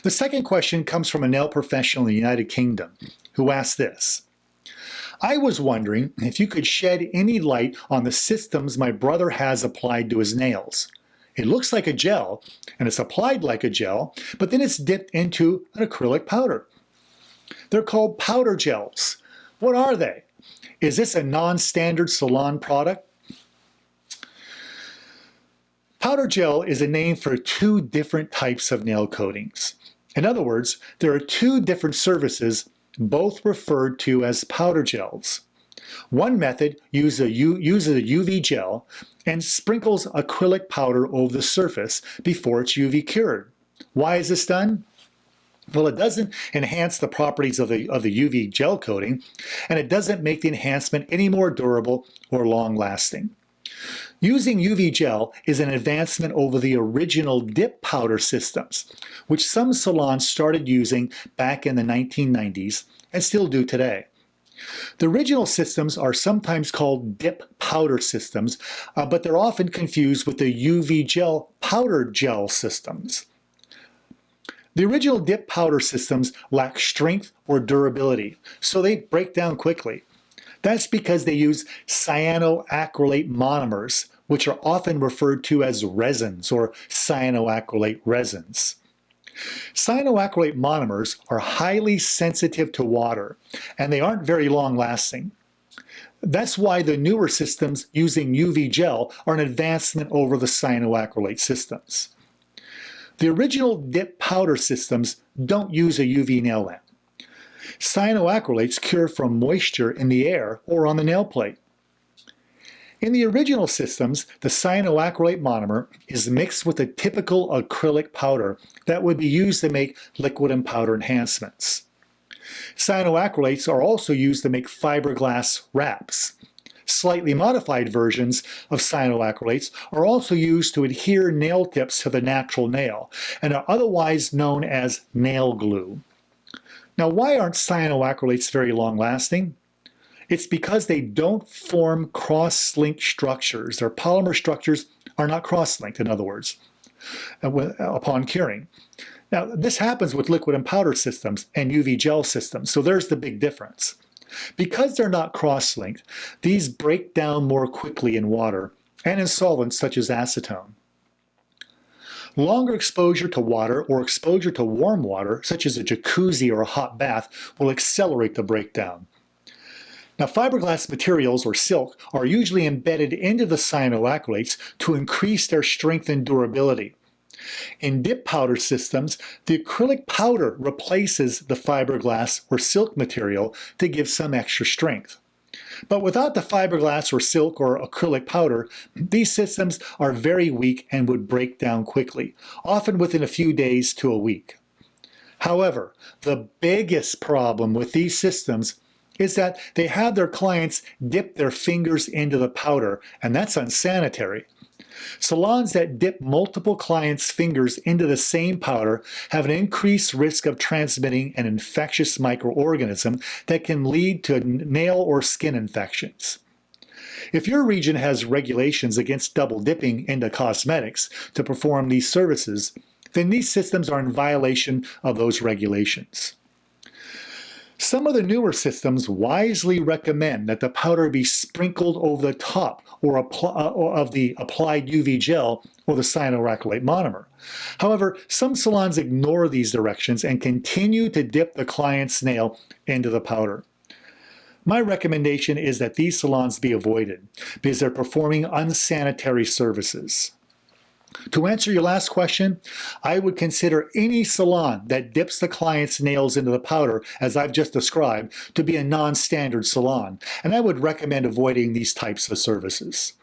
The second question comes from a nail professional in the United Kingdom who asked this. I was wondering if you could shed any light on the systems my brother has applied to his nails. It looks like a gel, and it's applied like a gel, but then it's dipped into an acrylic powder. They're called powder gels. What are they? Is this a non-standard salon product? Powder gel is a name for two different types of nail coatings. In other words, there are two different services, both referred to as powder gels. One method uses a UV gel and sprinkles acrylic powder over the surface before it's UV cured. Why is this done? Well, it doesn't enhance the properties of the UV gel coating, and it doesn't make the enhancement any more durable or long-lasting. Using UV gel is an advancement over the original dip powder systems, which some salons started using back in the 1990s and still do today. The original systems are sometimes called dip powder systems, but they're often confused with the UV gel powder gel systems. The original dip powder systems lack strength or durability, so they break down quickly. That's because they use cyanoacrylate monomers, which are often referred to as resins or cyanoacrylate resins. Cyanoacrylate monomers are highly sensitive to water, and they aren't very long-lasting. That's why the newer systems using UV gel are an advancement over the cyanoacrylate systems. The original dip powder systems don't use a UV nail lamp. Cyanoacrylates cure from moisture in the air or on the nail plate. In the original systems, the cyanoacrylate monomer is mixed with a typical acrylic powder that would be used to make liquid and powder enhancements. Cyanoacrylates are also used to make fiberglass wraps. Slightly modified versions of cyanoacrylates are also used to adhere nail tips to the natural nail and are otherwise known as nail glue. Now, why aren't cyanoacrylates very long-lasting? It's because they don't form cross-linked structures. Their polymer structures are not cross-linked, in other words, upon curing. Now, this happens with liquid and powder systems and UV gel systems, so there's the big difference. Because they're not cross-linked, these break down more quickly in water and in solvents such as acetone. Longer exposure to water or exposure to warm water, such as a jacuzzi or a hot bath, will accelerate the breakdown. Now, fiberglass materials, or silk, are usually embedded into the cyanoacrylates to increase their strength and durability. In dip powder systems, the acrylic powder replaces the fiberglass or silk material to give some extra strength. But without the fiberglass or silk or acrylic powder, these systems are very weak and would break down quickly, often within a few days to a week. However, the biggest problem with these systems is that they have their clients dip their fingers into the powder, and that's unsanitary. Salons that dip multiple clients' fingers into the same powder have an increased risk of transmitting an infectious microorganism that can lead to nail or skin infections. If your region has regulations against double dipping into cosmetics to perform these services, then these systems are in violation of those regulations. Some of the newer systems wisely recommend that the powder be sprinkled over the top of the applied UV gel or the cyanoacrylate monomer. However, some salons ignore these directions and continue to dip the client's nail into the powder. My recommendation is that these salons be avoided because they're performing unsanitary services. To answer your last question, I would consider any salon that dips the client's nails into the powder, as I've just described, to be a non-standard salon, and I would recommend avoiding these types of services.